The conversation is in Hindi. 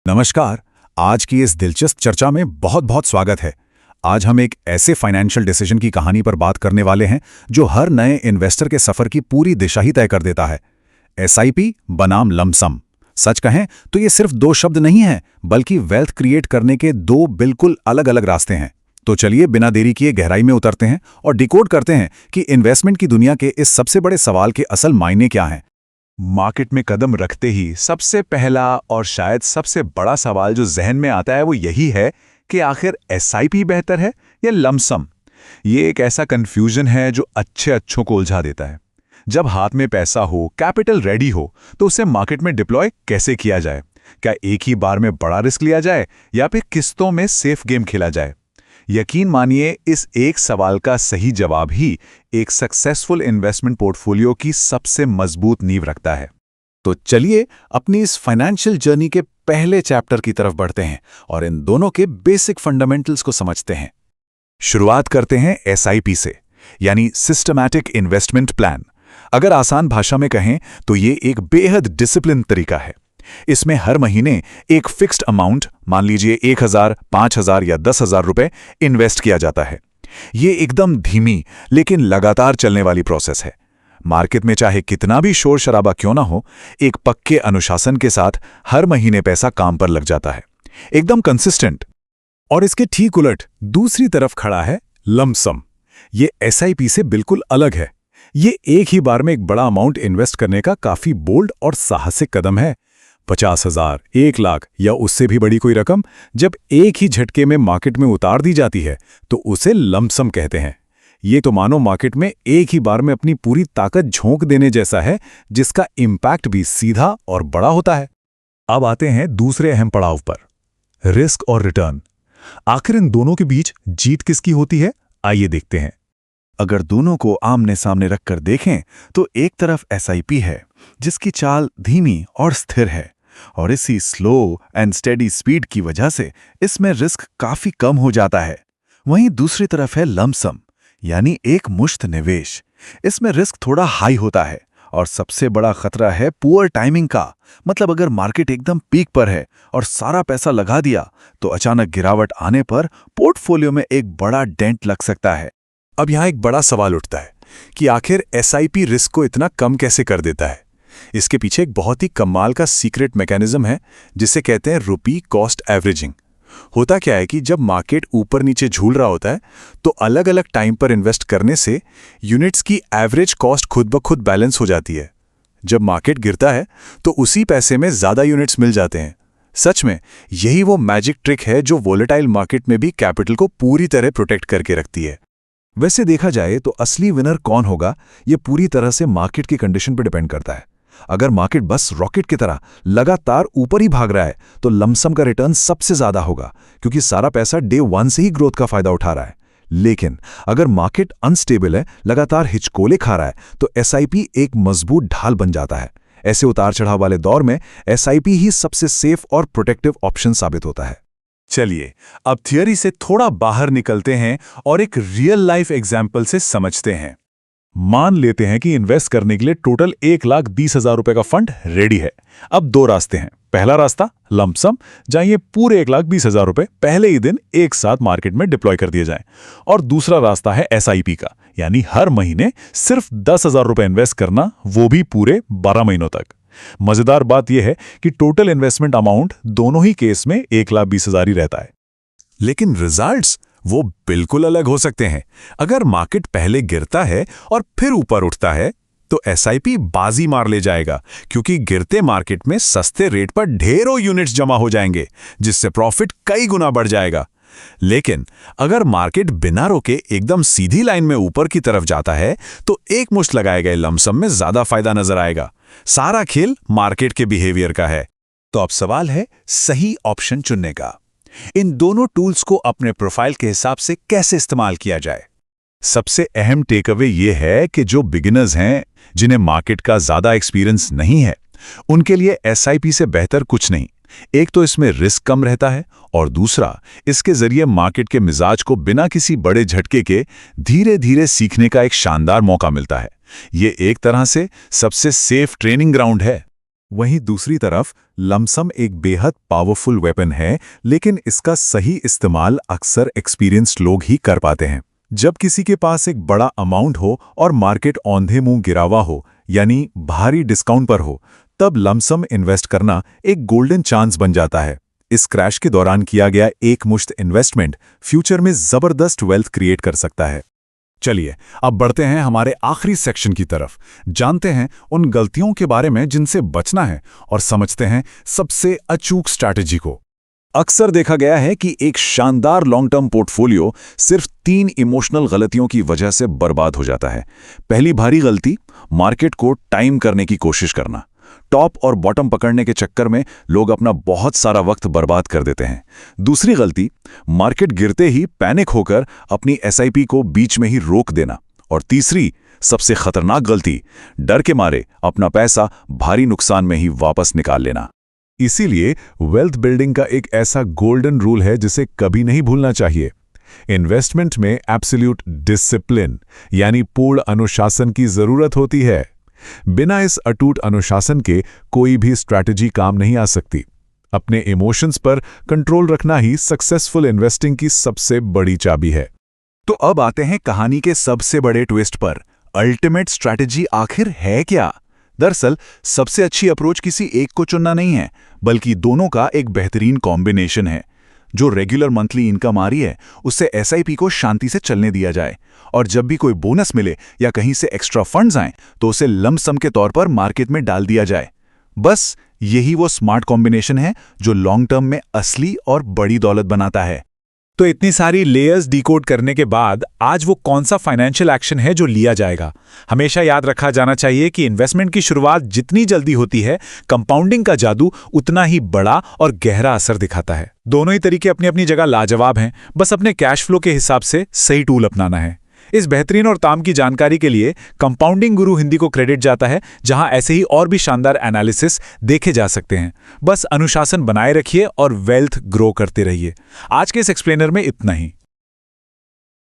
नमस्कार। आज की इस दिलचस्प चर्चा में बहुत बहुत स्वागत है। आज हम एक ऐसे फाइनेंशियल डिसीजन की कहानी पर बात करने वाले हैं जो हर नए इन्वेस्टर के सफर की पूरी दिशा ही तय कर देता है। एसआईपी बनाम लमसम। सच कहें तो ये सिर्फ दो शब्द नहीं हैं, बल्कि वेल्थ क्रिएट करने के दो बिल्कुल अलग अलग रास्ते हैं। तो चलिए बिना देरी किए गहराई में उतरते हैं और डिकोड करते हैं कि इन्वेस्टमेंट की दुनिया के इस सबसे बड़े सवाल के असल मायने क्या हैं। मार्केट में कदम रखते ही सबसे पहला और शायद सबसे बड़ा सवाल जो जहन में आता है वो यही है कि आखिर एसआईपी बेहतर है या लमसम। ये एक ऐसा कंफ्यूजन है जो अच्छों को उलझा देता है। जब हाथ में पैसा हो, कैपिटल रेडी हो, तो उसे मार्केट में डिप्लॉय कैसे किया जाए? क्या एक ही बार में बड़ा रिस्क लिया जाए या फिर किस्तों में सेफ गेम खेला जाए? यकीन मानिए, इस एक सवाल का सही जवाब ही एक सक्सेसफुल इन्वेस्टमेंट पोर्टफोलियो की सबसे मजबूत नींव रखता है। तो चलिए अपनी इस फाइनेंशियल जर्नी के पहले चैप्टर की तरफ बढ़ते हैं और इन दोनों के बेसिक फंडामेंटल्स को समझते हैं। शुरुआत करते हैं एसआईपी से, यानी सिस्टमैटिक इन्वेस्टमेंट प्लान। अगर आसान भाषा में कहें तो ये एक बेहद डिसिप्लिन तरीका है। इसमें हर महीने एक फिक्स्ड अमाउंट, मान लीजिए 1,000, 5,000 या 10,000 रुपए इन्वेस्ट किया जाता है। ये एकदम धीमी लेकिन लगातार चलने वाली प्रोसेस है। मार्केट में चाहे कितना भी शोर शराबा क्यों ना हो, एक पक्के अनुशासन के साथ हर महीने पैसा काम पर लग जाता है, एकदम कंसिस्टेंट। और इसके ठीक उलट दूसरी तरफ खड़ा है लमसम। ये एसआईपी से बिल्कुल अलग है। ये एक ही बार में एक बड़ा अमाउंट इन्वेस्ट करने का काफी बोल्ड और साहसिक कदम है। 50,000, 1 लाख या उससे भी बड़ी कोई रकम जब एक ही झटके में मार्केट में उतार दी जाती है तो उसे लमसम कहते हैं। ये तो मानो मार्केट में एक ही बार में अपनी पूरी ताकत झोंक देने जैसा है, जिसका इम्पैक्ट भी सीधा और बड़ा होता है। अब आते हैं दूसरे अहम पड़ाव पर, रिस्क और रिटर्न। आखिर इन दोनों के बीच जीत किसकी होती है, आइए देखते हैं। अगर दोनों को आमने सामने रखकर देखें तो एक तरफ एसआईपी है जिसकी चाल धीमी और स्थिर है, और इसी स्लो एंड स्टेडी स्पीड की वजह से इसमें रिस्क काफी कम हो जाता है। वहीं दूसरी तरफ है लमसम, यानी एक मुश्त निवेश। इसमें रिस्क थोड़ा हाई होता है और सबसे बड़ा खतरा है पुअर टाइमिंग का। मतलब अगर मार्केट एकदम पीक पर है और सारा पैसा लगा दिया तो अचानक गिरावट आने पर पोर्टफोलियो में एक बड़ा डेंट लग सकता है। अब यहाँ एक बड़ा सवाल उठता है कि आखिर एसआईपी रिस्क को इतना कम कैसे कर देता है। इसके पीछे एक बहुत ही कमाल का सीक्रेट मैकेनिज्म है जिसे कहते हैं रुपी कॉस्ट एवरेजिंग। होता क्या है कि जब मार्केट ऊपर नीचे झूल रहा होता है तो अलग अलग टाइम पर इन्वेस्ट करने से यूनिट्स की एवरेज कॉस्ट खुद ब खुद बैलेंस हो जाती है। जब मार्केट गिरता है तो उसी पैसे में ज़्यादा यूनिट्स मिल जाते हैं। सच में यही वो मैजिक ट्रिक है जो वोलेटाइल मार्केट में भी कैपिटल को पूरी तरह प्रोटेक्ट करके रखती है। वैसे देखा जाए तो असली विनर कौन होगा, ये पूरी तरह से मार्केट की कंडीशन पर डिपेंड करता है। अगर मार्केट बस रॉकेट की तरह लगातार ऊपर ही भाग रहा है तो लमसम का रिटर्न सबसे ज्यादा होगा, क्योंकि सारा पैसा डे 1 से ही ग्रोथ का फायदा उठा रहा है। लेकिन अगर मार्केट अनस्टेबल है, लगातार हिचकोले खा रहा है, तो एसआईपी एक मजबूत ढाल बन जाता है। ऐसे उतार चढ़ाव वाले दौर में एसआईपी ही सबसे सेफ और प्रोटेक्टिव ऑप्शन साबित होता है। चलिए अब थियरी से थोड़ा बाहर निकलते हैं और एक रियल लाइफ एग्जाम्पल से समझते हैं। मान लेते हैं कि इन्वेस्ट करने के लिए टोटल 1,20,000 रुपए का फंड रेडी है। अब दो रास्ते हैं। पहला रास्ता लमसम, जहां ये पूरे 1,20,000 रुपए पहले ही दिन एक साथ मार्केट में डिप्लॉय कर दिए जाएं। और दूसरा रास्ता है एसआईपी का, यानी हर महीने सिर्फ 10,000 रुपए इन्वेस्ट करना, वो भी पूरे 12 महीनों तक। मजेदार बात यह है कि टोटल इन्वेस्टमेंट अमाउंट दोनों ही केस में 1,20,000 ही रहता है, लेकिन रिजल्ट्स वो बिल्कुल अलग हो सकते हैं। अगर मार्केट पहले गिरता है और फिर ऊपर उठता है तो एसआईपी बाजी मार ले जाएगा, क्योंकि गिरते मार्केट में सस्ते रेट पर ढेरों यूनिट्स जमा हो जाएंगे, जिससे प्रॉफिट कई गुना बढ़ जाएगा। लेकिन अगर मार्केट बिना रोके एकदम सीधी लाइन में ऊपर की तरफ जाता है तो एक मुश्त लगाए गए लमसम में ज्यादा फायदा नजर आएगा। सारा खेल मार्केट के बिहेवियर का है। तो अब सवाल है सही ऑप्शन चुनने का। इन दोनों टूल्स को अपने प्रोफाइल के हिसाब से कैसे इस्तेमाल किया जाए। सबसे अहम टेकअवे यह है कि जो बिगिनर्स हैं, जिन्हें मार्केट का ज्यादा एक्सपीरियंस नहीं है, उनके लिए एसआईपी से बेहतर कुछ नहीं। एक तो इसमें रिस्क कम रहता है और दूसरा इसके जरिए मार्केट के मिजाज को बिना किसी बड़े झटके के धीरे धीरे सीखने का एक शानदार मौका मिलता है। ये एक तरह से सबसे सेफ ट्रेनिंग ग्राउंड है। वहीं दूसरी तरफ लमसम एक बेहद पावरफुल वेपन है, लेकिन इसका सही इस्तेमाल अक्सर एक्सपीरियंस्ड लोग ही कर पाते हैं। जब किसी के पास एक बड़ा अमाउंट हो और मार्केट औंधे मुंह गिरा हुआ हो, यानी भारी डिस्काउंट पर हो, तब लमसम इन्वेस्ट करना एक गोल्डन चांस बन जाता है। इस क्रैश के दौरान किया गया एक मुश्त इन्वेस्टमेंट फ्यूचर में जबरदस्त वेल्थ क्रिएट कर सकता है। चलिए अब बढ़ते हैं हमारे आखिरी सेक्शन की तरफ, जानते हैं उन गलतियों के बारे में जिनसे बचना है और समझते हैं सबसे अचूक स्ट्रैटेजी को। अक्सर देखा गया है कि एक शानदार लॉन्ग टर्म पोर्टफोलियो सिर्फ 3 इमोशनल गलतियों की वजह से बर्बाद हो जाता है। पहली भारी गलती, मार्केट को टाइम करने की कोशिश करना। टॉप और बॉटम पकड़ने के चक्कर में लोग अपना बहुत सारा वक्त बर्बाद कर देते हैं। दूसरी गलती, मार्केट गिरते ही पैनिक होकर अपनी एसआईपी को बीच में ही रोक देना। और तीसरी, सबसे खतरनाक गलती, डर के मारे अपना पैसा भारी नुकसान में ही वापस निकाल लेना। इसीलिए वेल्थ बिल्डिंग का एक ऐसा गोल्डन रूल है जिसे कभी नहीं भूलना चाहिए। इन्वेस्टमेंट में एब्सोल्यूट डिसिप्लिन यानी पूर्ण अनुशासन की जरूरत होती है। बिना इस अटूट अनुशासन के कोई भी स्ट्रैटेजी काम नहीं आ सकती। अपने इमोशंस पर कंट्रोल रखना ही सक्सेसफुल इन्वेस्टिंग की सबसे बड़ी चाबी है। तो अब आते हैं कहानी के सबसे बड़े ट्विस्ट पर। अल्टीमेट स्ट्रैटेजी आखिर है क्या? दरअसल सबसे अच्छी अप्रोच किसी एक को चुनना नहीं है, बल्कि दोनों का एक बेहतरीन कॉम्बिनेशन है। जो रेगुलर मंथली इनकम आ रही है, उससे एसआईपी को शांति से चलने दिया जाए, और जब भी कोई बोनस मिले या कहीं से एक्स्ट्रा फंड्स आएं, तो उसे लमसम के तौर पर मार्केट में डाल दिया जाए। बस यही वो स्मार्ट कॉम्बिनेशन है जो लॉन्ग टर्म में असली और बड़ी दौलत बनाता है। तो इतनी सारी लेयर्स डिकोड करने के बाद आज वो कौन सा फाइनेंशियल एक्शन है जो लिया जाएगा? हमेशा याद रखा जाना चाहिए कि इन्वेस्टमेंट की शुरुआत जितनी जल्दी होती है, कंपाउंडिंग का जादू उतना ही बड़ा और गहरा असर दिखाता है। दोनों ही तरीके अपनी अपनी जगह लाजवाब हैं, बस अपने कैश फ्लो के हिसाब से सही टूल अपनाना है। इस बेहतरीन और ताम की जानकारी के लिए कंपाउंडिंग गुरु हिंदी को क्रेडिट जाता है, जहां ऐसे ही और भी शानदार एनालिसिस देखे जा सकते हैं। बस अनुशासन बनाए रखिए और वेल्थ ग्रो करते रहिए। आज के इस एक्सप्लेनर में इतना ही।